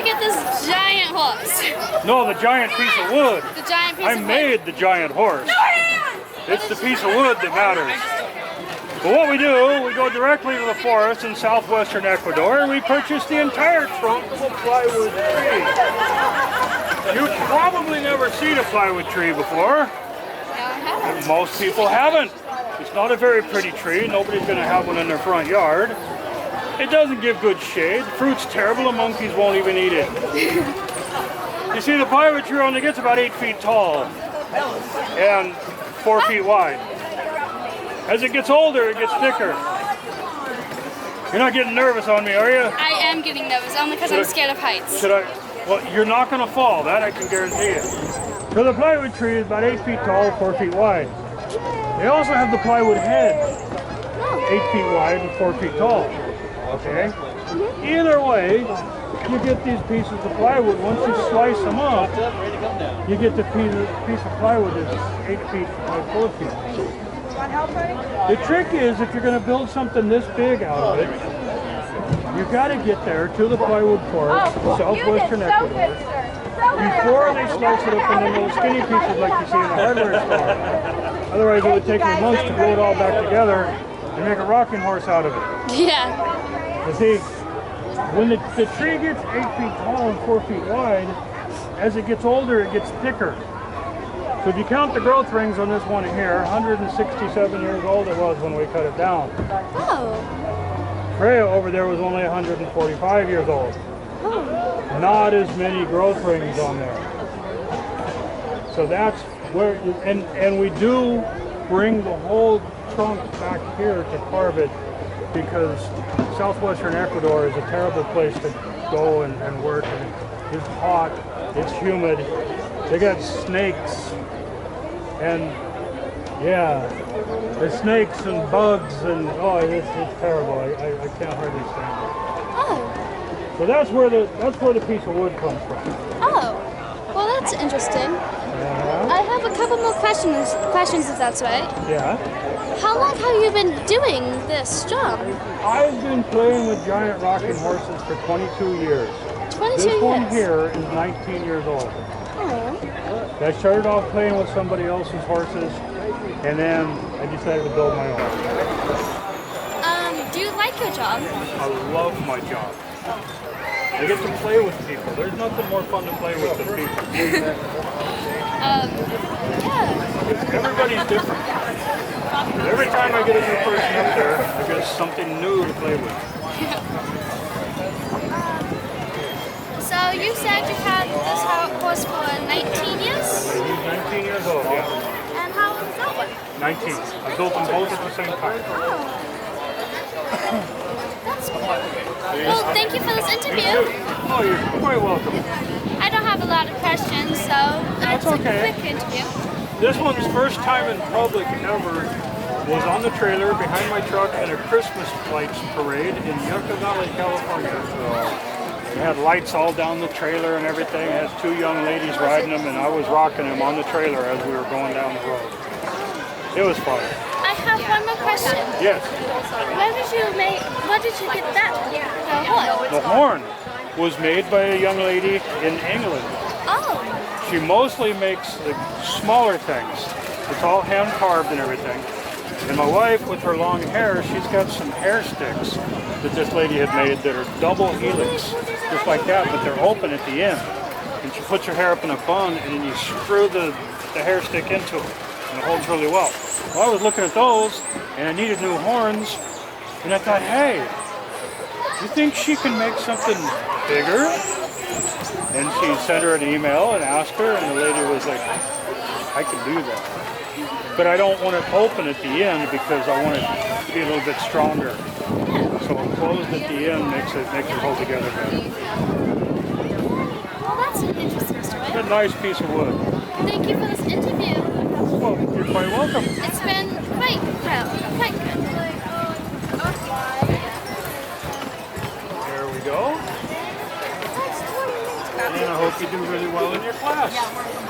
look at this giant horse. No, the giant piece of wood. The giant piece I of wood. made the giant horse. It's the piece of wood that matters. But what we do, we go directly to the forest in southwestern Ecuador and we purchase the entire trunk of a plywood tree. You've probably never seen a plywood tree before. Most people haven't. It's not a very pretty tree. Nobody's going to have one in their front yard. It doesn't give good shade. The fruit's terrible and monkeys won't even eat it. You see, the plywood tree only gets about 8 feet tall and 4 feet wide. As it gets older, it gets thicker. You're not getting nervous on me, are you? I am getting nervous, only because I'm scared of heights. Should I? Well, you're not going to fall. That I can guarantee you. So the plywood tree is about 8 feet tall, 4 feet wide. They also have the plywood head, 8 feet wide and 4 feet tall. Okay? Either way, you get these pieces of plywood. Once you slice them up, you get the piece of plywood that's 8 feet by 4 feet. The trick is, if you're going to build something this big out of it, you've got to get there to the plywood forest, southwestern Ecuador, before they slice it up into little skinny pieces like you see in the hardware store. Otherwise, it would take me months to glue it all back together and make a rocking horse out of it. Yeah. You see, when the tree gets 8 feet tall and 4 feet wide, as it gets older, it gets thicker. So if you count the growth rings on this one here, 167 years old it was when we cut it down. Oh. Freya over there was only 145 years old. Oh. Not as many growth rings on there. So that's where, and we do bring the whole trunk back here to carve it because southwestern Ecuador is a terrible place to go and work. And it's hot, it's humid, they got snakes, and yeah, the snakes and bugs, and oh, it's terrible. I can't hardly stand it. Oh. So that's where the piece of wood comes from. Oh. Well, that's interesting. I have a couple more questions if that's right. Yeah. How long have you been doing this job? I've been playing with giant rocking horses for 22 years. 22 this years? one here is 19 years old. Oh. I started off playing with somebody else's horses, and then I decided to build my own. Do you like your job? I love my job. I get to play with people. There's nothing more fun to play with than people. Yeah. Everybody's different. Every time I get a new person up there, I get something new to play with. So you said you've had this horse for 19 years? He's 19 years old, yeah. And how old is that one? 19. I built them both at the same time. Oh. That's cool. Well, thank you for this interview. Oh, you're quite welcome. I don't have a lot of questions, so it's okay. a quick interview. This one's first time in public ever was on the trailer behind my truck in a Christmas lights parade in Yucca Valley, California. It had lights all down the trailer and everything. It has 2 young ladies riding them, and I was rocking them on the trailer as we were going down the road. It was fun. I have one more question. Yes. Where did you get that horn? The horn was made by a young lady in England. Oh. She mostly makes the smaller things. It's all hand carved and everything. And my wife, with her long hair, she's got some hair sticks that this lady had made that are double helix, just like that, but they're open at the end. And she puts her hair up in a bun, and then you screw the hair stick into it, and it holds really well. Well, I was looking at those, and I needed new horns, and I thought, hey, you think she can make something bigger? And she sent her an email and asked her, and the lady was like, I can do that. But I don't want it open at the end because I want it to be a little bit stronger. So closed at the end makes it hold together better. Well, that's an interesting story. It's a nice piece of wood. Thank you for this interview. Well, you're quite welcome. It's been quite good. There we go. And I hope you do really well in your class.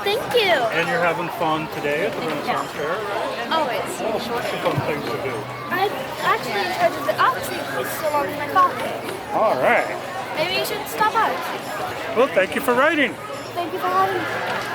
Thank you. And you're having fun today at the Renaissance Fair, right? Always. All sorts of fun things to do. I actually heard of the oxy for so long in my coffee. All right. Maybe you should stop out. Well, thank you for writing. Thank you for having me.